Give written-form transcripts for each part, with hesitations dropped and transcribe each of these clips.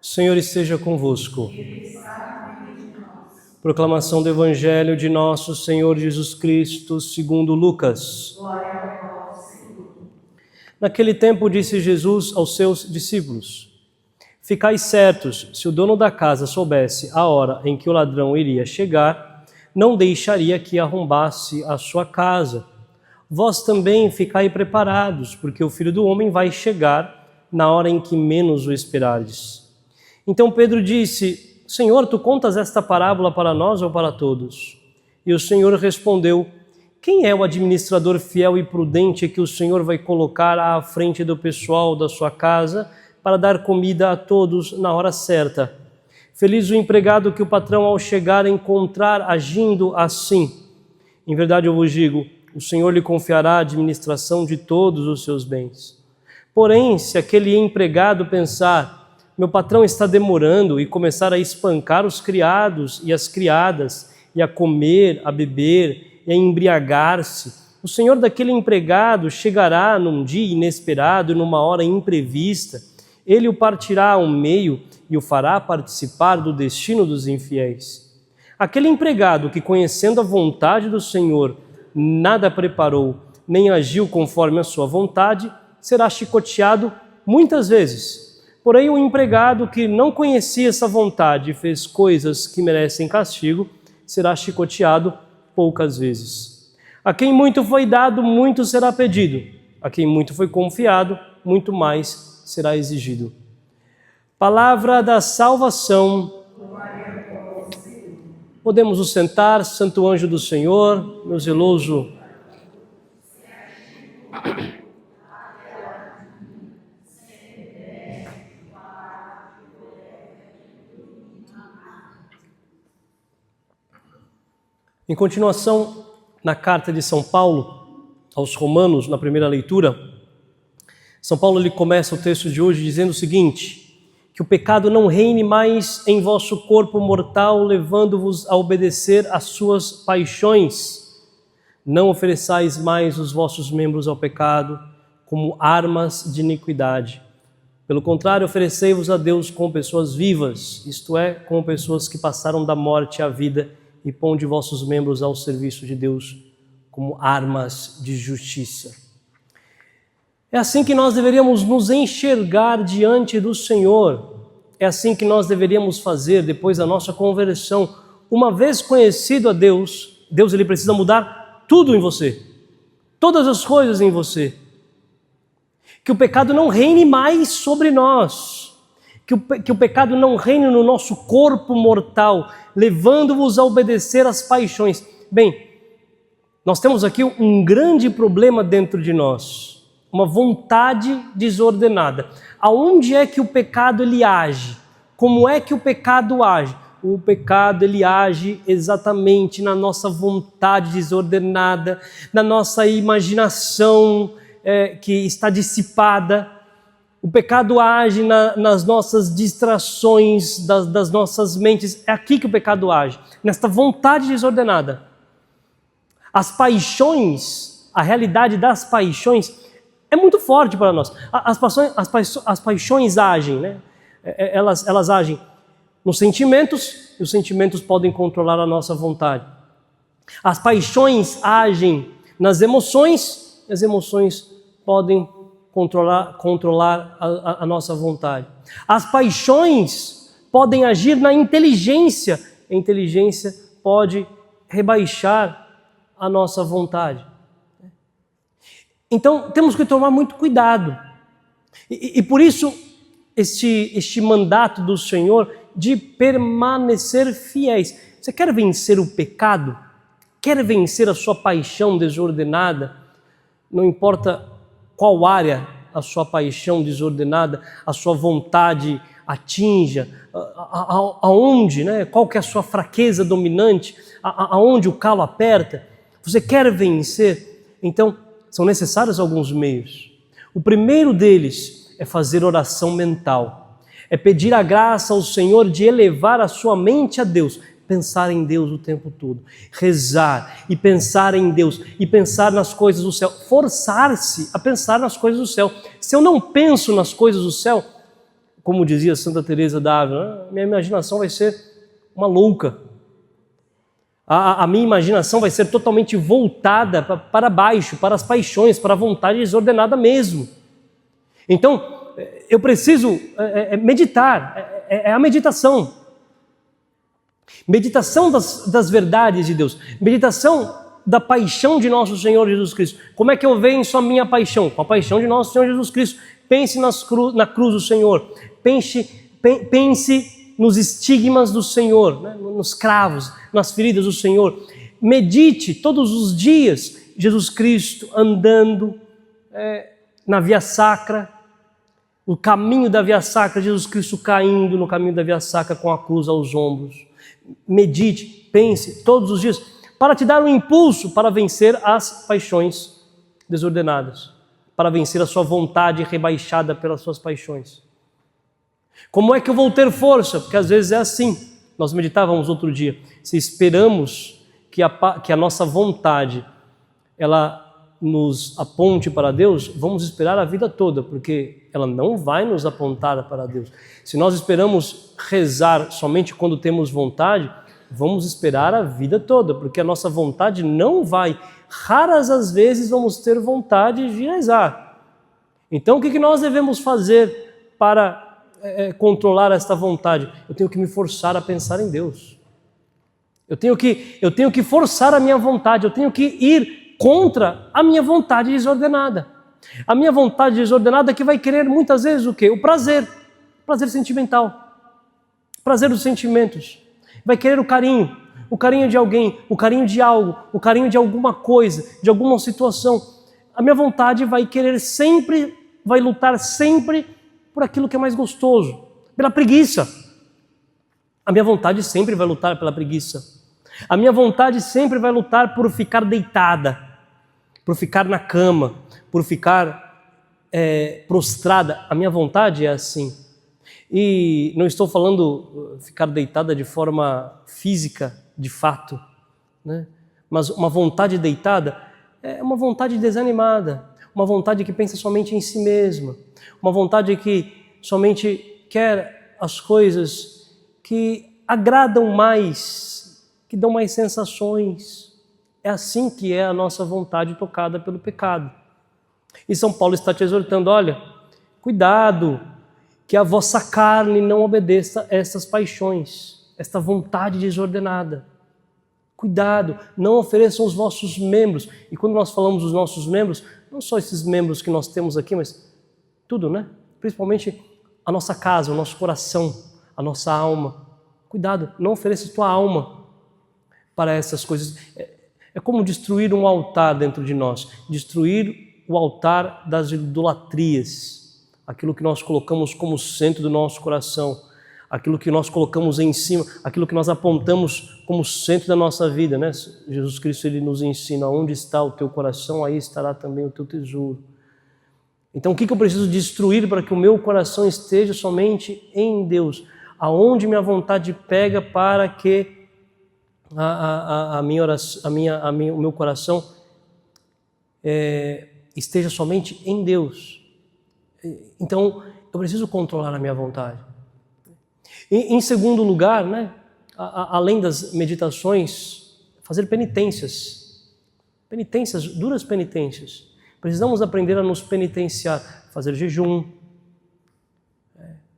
Senhor esteja convosco. Proclamação do Evangelho de nosso Senhor Jesus Cristo, segundo Lucas. Naquele tempo disse Jesus aos seus discípulos: Ficai certos, se o dono da casa soubesse a hora em que o ladrão iria chegar, não deixaria que arrombasse a sua casa. Vós também ficai preparados, porque o Filho do Homem vai chegar na hora em que menos o esperardes. Então Pedro disse: Senhor, tu contas esta parábola para nós ou para todos? E o Senhor respondeu: Quem é o administrador fiel e prudente que o Senhor vai colocar à frente do pessoal da sua casa para dar comida a todos na hora certa? Feliz o empregado que o patrão, ao chegar, encontrar agindo assim. Em verdade eu vos digo, o Senhor lhe confiará a administração de todos os seus bens. Porém, se aquele empregado pensar: meu patrão está demorando, e começar a espancar os criados e as criadas, e a comer, a beber, e a embriagar-se, o senhor daquele empregado chegará num dia inesperado e numa hora imprevista. Ele o partirá ao meio e o fará participar do destino dos infiéis. Aquele empregado que, conhecendo a vontade do Senhor, nada preparou, nem agiu conforme a sua vontade, será chicoteado muitas vezes. Porém, o empregado que não conhecia essa vontade e fez coisas que merecem castigo, será chicoteado poucas vezes. A quem muito foi dado, muito será pedido. A quem muito foi confiado, muito mais será exigido. Palavra da salvação. Podemos nos sentar, Santo Anjo do Senhor, meu zeloso. Em continuação, na carta de São Paulo aos Romanos, na primeira leitura, São Paulo ele começa o texto de hoje dizendo o seguinte: que o pecado não reine mais em vosso corpo mortal, levando-vos a obedecer às suas paixões. Não ofereçais mais os vossos membros ao pecado como armas de iniquidade. Pelo contrário, oferecei-vos a Deus como pessoas vivas, isto é, como pessoas que passaram da morte à vida, e ponde vossos membros ao serviço de Deus como armas de justiça. É assim que nós deveríamos nos enxergar diante do Senhor. É assim que nós deveríamos fazer depois da nossa conversão. Uma vez conhecido a Deus, Deus ele precisa mudar tudo em você, todas as coisas em você. Que o pecado não reine mais sobre nós. Que o pecado não reine no nosso corpo mortal, levando-vos a obedecer às paixões. Bem, nós temos aqui um grande problema dentro de nós, uma vontade desordenada. Aonde é que o pecado ele age? Como é que o pecado age? O pecado ele age exatamente na nossa vontade desordenada, na nossa imaginação que está dissipada. O pecado age nas nossas distrações das nossas mentes. É aqui que o pecado age, nesta vontade desordenada. As paixões, a realidade das paixões é muito forte para nós. As paixões agem, né? Elas agem nos sentimentos, e os sentimentos podem controlar a nossa vontade. As paixões agem nas emoções, e as emoções podem controlar a nossa vontade. As paixões podem agir na inteligência. A inteligência pode rebaixar a nossa vontade. Então, temos que tomar muito cuidado. E por isso, este mandato do Senhor de permanecer fiéis. Você quer vencer o pecado? Quer vencer a sua paixão desordenada? Não importa qual área a sua paixão desordenada, a sua vontade atinja, aonde, né? Qual que é a sua fraqueza dominante, aonde o calo aperta. Você quer vencer? Então, são necessários alguns meios. O primeiro deles é fazer oração mental. é pedir a graça ao Senhor de elevar a sua mente a Deus, pensar em Deus o tempo todo, rezar e pensar em Deus e pensar nas coisas do céu, forçar-se a pensar nas coisas do céu. Se eu não penso nas coisas do céu, como dizia Santa Teresa d'Ávila, minha imaginação vai ser uma louca. A minha imaginação vai ser totalmente voltada para baixo, para as paixões, para a vontade desordenada mesmo. Então, eu preciso meditar, é a meditação. Meditação das verdades de Deus, meditação da paixão de nosso Senhor Jesus Cristo. Como é que eu venço a minha paixão? Com a paixão de nosso Senhor Jesus Cristo. Pense na cruz do Senhor, pense nos estigmas do Senhor, né? Nos cravos, nas feridas do Senhor. Medite todos os dias Jesus Cristo andando na Via Sacra, o caminho da Via Sacra, Jesus Cristo caindo no caminho da Via Sacra com a cruz aos ombros. Medite, pense todos os dias, para te dar um impulso para vencer as paixões desordenadas, para vencer a sua vontade rebaixada pelas suas paixões. Como é que eu vou ter força? Porque às vezes é assim. Nós meditávamos outro dia. Se esperamos que a nossa vontade ela nos aponte para Deus, vamos esperar a vida toda, porque ela não vai nos apontar para Deus. Se nós esperamos rezar somente quando temos vontade, vamos esperar a vida toda, porque a nossa vontade não vai. Raras as vezes vamos ter vontade de rezar. Então o que nós devemos fazer para controlar esta vontade? Eu tenho que me forçar a pensar em Deus. Eu tenho que forçar a minha vontade, eu tenho que ir contra a minha vontade desordenada. A minha vontade desordenada que vai querer muitas vezes o quê? O prazer sentimental, o prazer dos sentimentos. Vai querer o carinho de alguém, o carinho de algo, o carinho de alguma coisa, de alguma situação. A minha vontade vai querer sempre, vai lutar sempre por aquilo que é mais gostoso, pela preguiça. A minha vontade sempre vai lutar pela preguiça. A minha vontade sempre vai lutar por ficar deitada, por ficar na cama, por ficar prostrada. A minha vontade é assim. E não estou falando ficar deitada de forma física, de fato, né? Mas uma vontade deitada é uma vontade desanimada, uma vontade que pensa somente em si mesma, uma vontade que somente quer as coisas que agradam mais, que dão mais sensações. É assim que é a nossa vontade tocada pelo pecado. E São Paulo está te exortando, olha, cuidado, que a vossa carne não obedeça a essas paixões, esta vontade desordenada. Cuidado, não ofereçam os vossos membros. E quando nós falamos dos nossos membros, não só esses membros que nós temos aqui, mas tudo, né? Principalmente a nossa casa, o nosso coração, a nossa alma. Cuidado, não ofereça tua alma para essas coisas. É como destruir um altar dentro de nós, destruir o altar das idolatrias, aquilo que nós colocamos como centro do nosso coração, aquilo que nós colocamos em cima, aquilo que nós apontamos como centro da nossa vida, né? Jesus Cristo, ele nos ensina: onde está o teu coração, aí estará também o teu tesouro. Então o que eu preciso destruir para que o meu coração esteja somente em Deus? Aonde minha vontade pega para que o meu coração esteja somente em Deus. Então eu preciso controlar a minha vontade. Em segundo lugar, né, além das meditações, fazer penitências, duras penitências. Precisamos aprender a nos penitenciar, fazer jejum,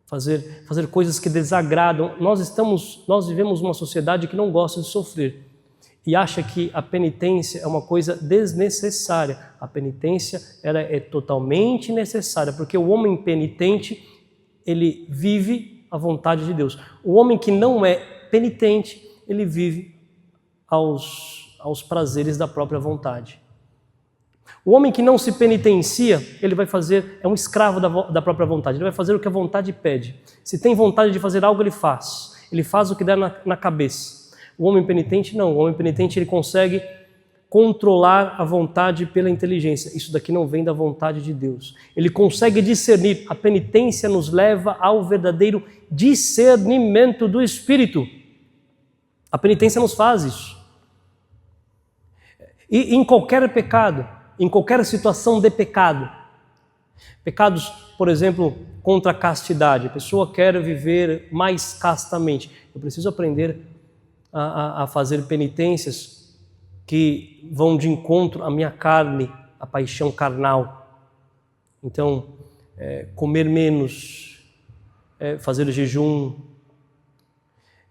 fazer coisas que desagradam. Nós vivemos uma sociedade que não gosta de sofrer e acha que a penitência é uma coisa desnecessária. A penitência, ela é totalmente necessária, porque o homem penitente, ele vive a vontade de Deus. O homem que não é penitente, ele vive aos prazeres da própria vontade. O homem que não se penitencia, ele vai fazer, é um escravo da própria vontade, ele vai fazer o que a vontade pede. Se tem vontade de fazer algo, ele faz o que dá na cabeça. O homem penitente não, o homem penitente ele consegue controlar a vontade pela inteligência. Isso daqui não vem da vontade de Deus. Ele consegue discernir. A penitência nos leva ao verdadeiro discernimento do Espírito. A penitência nos faz isso. E em qualquer pecado, em qualquer situação de pecado, pecados, por exemplo, contra a castidade, a pessoa quer viver mais castamente. Eu preciso aprender a fazer penitências que vão de encontro à minha carne, à paixão carnal. Então, comer menos, fazer jejum,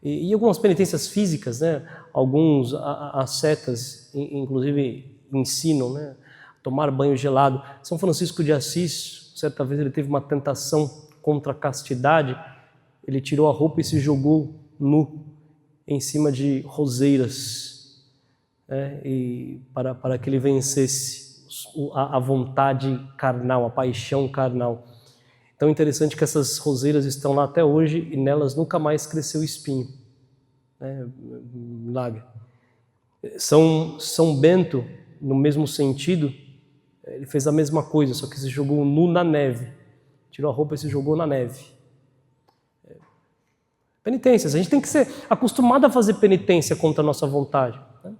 e algumas penitências físicas, né? Alguns ascetas, inclusive, ensinam, né? Tomar banho gelado. São Francisco de Assis, certa vez ele teve uma tentação contra a castidade, ele tirou a roupa e se jogou nu em cima de roseiras, e para que ele vencesse a vontade carnal, a paixão carnal. Então é interessante que essas roseiras estão lá até hoje e nelas nunca mais cresceu espinho. Milagre. São Bento, no mesmo sentido, ele fez a mesma coisa, só que se jogou nu na neve. Tirou a roupa e se jogou na neve. Penitências. A gente tem que ser acostumado a fazer penitência contra a nossa vontade. Né?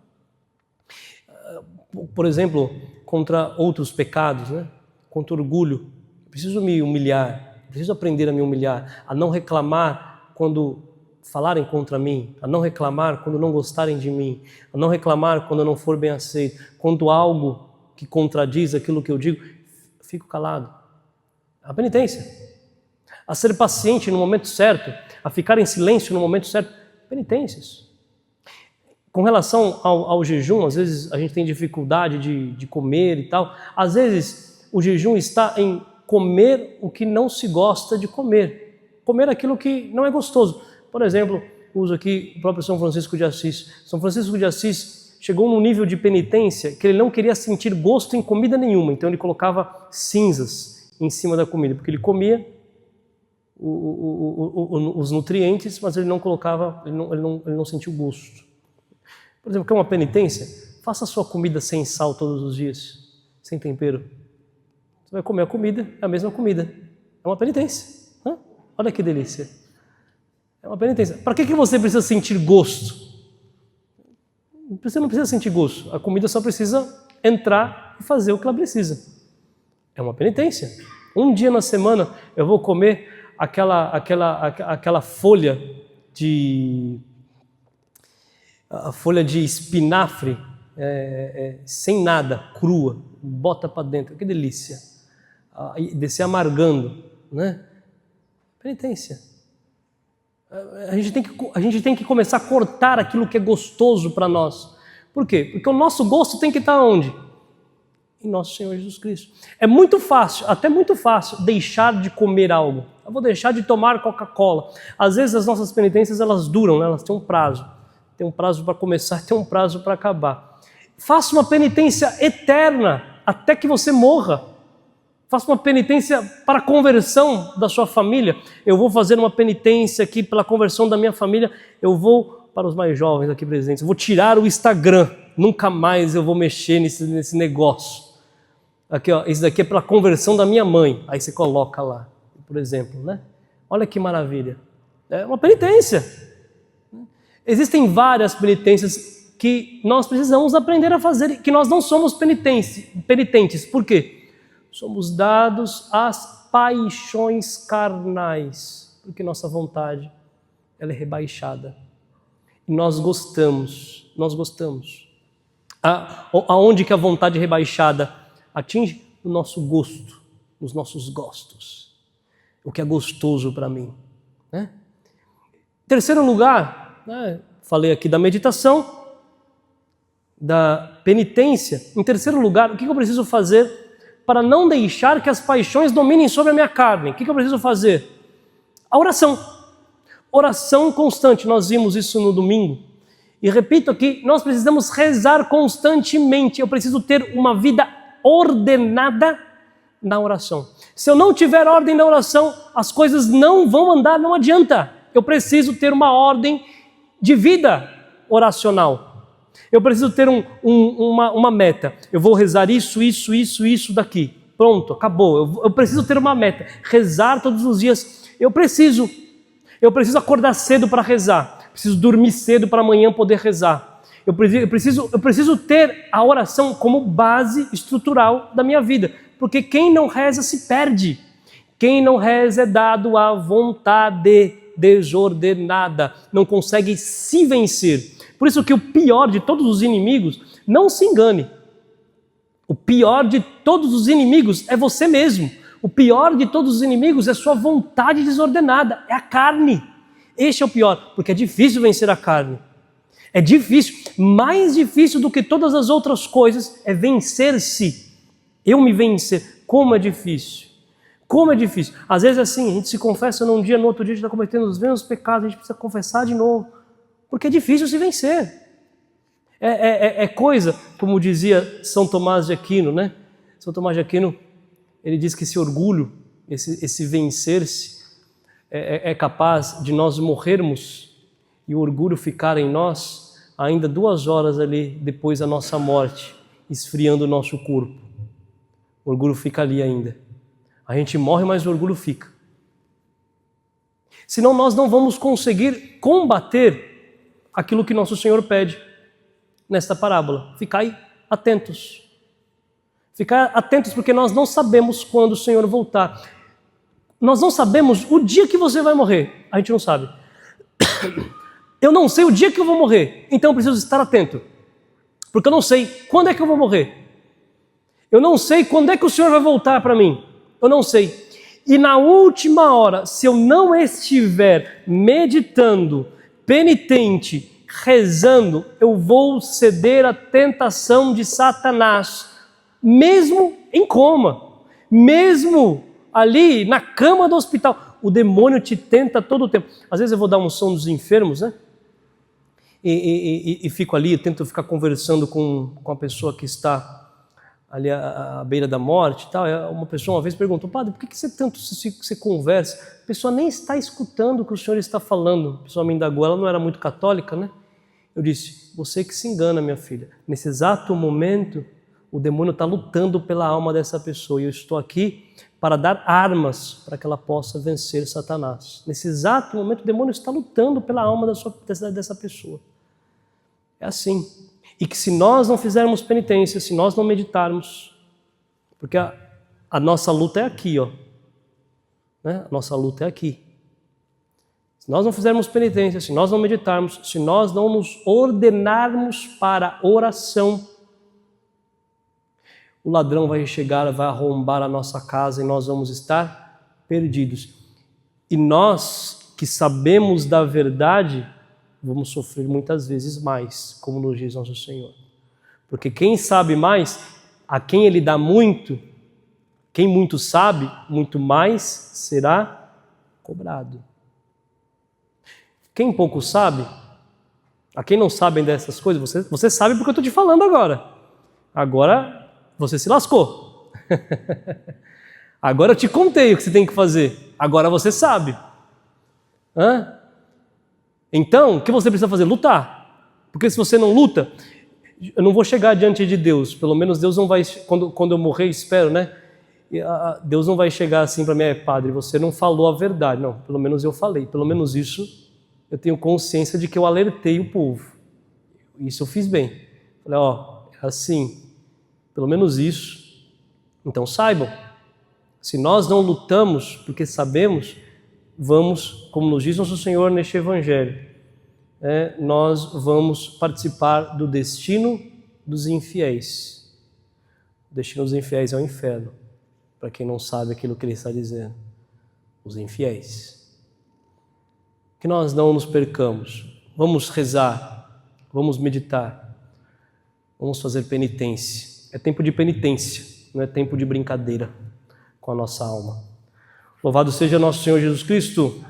Por exemplo, contra outros pecados, né? Contra orgulho. Eu preciso me humilhar, preciso aprender a me humilhar, a não reclamar quando falarem contra mim, a não reclamar quando não gostarem de mim, a não reclamar quando eu não for bem aceito, quando algo que contradiz aquilo que eu digo, fico calado. A penitência. A ser paciente no momento certo, a ficar em silêncio no momento certo. Penitências. Com relação ao jejum, às vezes a gente tem dificuldade de comer e tal. Às vezes o jejum está em comer o que não se gosta de comer. Comer aquilo que não é gostoso. Por exemplo, uso aqui o próprio São Francisco de Assis. São Francisco de Assis chegou num nível de penitência que ele não queria sentir gosto em comida nenhuma. Então ele colocava cinzas em cima da comida, porque ele comia os nutrientes, mas ele não colocava, ele não sentiu gosto. Por exemplo, quer uma penitência? Faça a sua comida sem sal todos os dias, sem tempero. Você vai comer a comida, é a mesma comida. É uma penitência. Olha que delícia. É uma penitência. Para que você precisa sentir gosto? Você não precisa sentir gosto. A comida só precisa entrar e fazer o que ela precisa. É uma penitência. Um dia na semana eu vou comer aquela folha de espinafre sem nada, crua, bota para dentro. Que delícia. Descer amargando, né? Penitência. A gente tem que começar a cortar aquilo que é gostoso para nós. Por quê? Porque o nosso gosto tem que estar onde? Em nosso Senhor Jesus Cristo. É muito fácil, até muito fácil, deixar de comer algo. Eu vou deixar de tomar Coca-Cola. Às vezes as nossas penitências elas duram, né? Elas têm um prazo. Tem um prazo para começar, tem um prazo para acabar. Faça uma penitência eterna até que você morra. Faça uma penitência para a conversão da sua família. Eu vou fazer uma penitência aqui pela conversão da minha família. Eu vou, para os mais jovens aqui presentes, eu vou tirar o Instagram. Nunca mais eu vou mexer nesse negócio. Aqui, ó, esse daqui é pela conversão da minha mãe. Aí você coloca lá, por exemplo, né? Olha que maravilha. É uma penitência. Existem várias penitências que nós precisamos aprender a fazer, que nós não somos penitentes. Por quê? Somos dados às paixões carnais, porque nossa vontade ela é rebaixada. E nós gostamos. Aonde que a vontade rebaixada atinge? O nosso gosto, os nossos gostos. O que é gostoso para mim. Né? Terceiro lugar, né? Falei aqui da meditação, da penitência. Em terceiro lugar, o que eu preciso fazer para não deixar que as paixões dominem sobre a minha carne? O que eu preciso fazer? A oração. Oração constante. Nós vimos isso no domingo. E repito aqui, nós precisamos rezar constantemente. Eu preciso ter uma vida ordenada na oração. Se eu não tiver ordem na oração, as coisas não vão andar, não adianta. Eu preciso ter uma ordem de vida oracional. Eu preciso ter uma meta. Eu vou rezar isso daqui. Pronto, acabou. Eu preciso ter uma meta. Rezar todos os dias. Eu preciso acordar cedo para rezar. Preciso dormir cedo para amanhã poder rezar. Eu preciso ter a oração como base estrutural da minha vida. Porque quem não reza se perde. Quem não reza é dado à vontade desordenada. Não consegue se vencer. Por isso que o pior de todos os inimigos, não se engane. O pior de todos os inimigos é você mesmo. O pior de todos os inimigos é sua vontade desordenada. É a carne. Este é o pior, porque é difícil vencer a carne. É difícil. Mais difícil do que todas as outras coisas é vencer-se. Eu me vencer. Como é difícil. Como é difícil. Às vezes é assim, a gente se confessa num dia, no outro dia a gente está cometendo os mesmos pecados, a gente precisa confessar de novo. Porque é difícil se vencer. É coisa, como dizia São Tomás de Aquino, né? São Tomás de Aquino, ele diz que esse orgulho, esse vencer-se, é capaz de nós morrermos e o orgulho ficar em nós ainda 2 horas ali depois da nossa morte, esfriando o nosso corpo. O orgulho fica ali ainda. A gente morre, mas o orgulho fica. Senão nós não vamos conseguir combater aquilo que nosso Senhor pede nesta parábola. Ficai atentos. Ficar atentos porque nós não sabemos quando o Senhor voltar. Nós não sabemos o dia que você vai morrer. A gente não sabe. Eu não sei o dia que eu vou morrer, então eu preciso estar atento. Porque eu não sei quando é que eu vou morrer. Eu não sei quando é que o Senhor vai voltar para mim. Eu não sei. E na última hora, se eu não estiver meditando, penitente, rezando, eu vou ceder à tentação de Satanás, mesmo em coma, mesmo ali na cama do hospital. O demônio te tenta todo o tempo. Às vezes eu vou dar unção dos enfermos, né? E fico ali, eu tento ficar conversando com a pessoa que está ali à beira da morte e tal. Uma pessoa uma vez perguntou: padre, por que você tanto você conversa? A pessoa nem está escutando o que o senhor está falando. A pessoa me indagou, ela não era muito católica, né? Eu disse: você que se engana, minha filha. Nesse exato momento, o demônio está lutando pela alma dessa pessoa e eu estou aqui para dar armas para que ela possa vencer Satanás. Nesse exato momento, o demônio está lutando pela alma dessa pessoa. É assim. E que se nós não fizermos penitência, se nós não meditarmos, porque a nossa luta é aqui, ó, né? A nossa luta é aqui. Se nós não fizermos penitência, se nós não meditarmos, se nós não nos ordenarmos para oração, o ladrão vai chegar, vai arrombar a nossa casa e nós vamos estar perdidos. E nós que sabemos da verdade, vamos sofrer muitas vezes mais, como nos diz nosso Senhor. Porque quem sabe mais, a quem ele dá muito, quem muito sabe, muito mais será cobrado. Quem pouco sabe, a quem não sabem dessas coisas, você sabe porque eu estou te falando agora. Agora você se lascou. Agora eu te contei o que você tem que fazer. Agora você sabe. Então, o que você precisa fazer? Lutar. Porque se você não luta, eu não vou chegar diante de Deus. Pelo menos Deus não vai, quando eu morrer, espero, né? Deus não vai chegar assim para mim: padre, você não falou a verdade. Não, pelo menos eu falei. Pelo menos isso eu tenho consciência de que eu alertei o povo. Isso eu fiz bem. Falei: é assim. Pelo menos isso. Então saibam, se nós não lutamos porque sabemos, vamos, como nos diz nosso Senhor neste Evangelho, nós vamos participar do destino dos infiéis. O destino dos infiéis é o inferno, para quem não sabe aquilo que ele está dizendo. Os infiéis. Que nós não nos percamos. Vamos rezar, vamos meditar, vamos fazer penitência. É tempo de penitência, não é tempo de brincadeira com a nossa alma. Louvado seja nosso Senhor Jesus Cristo.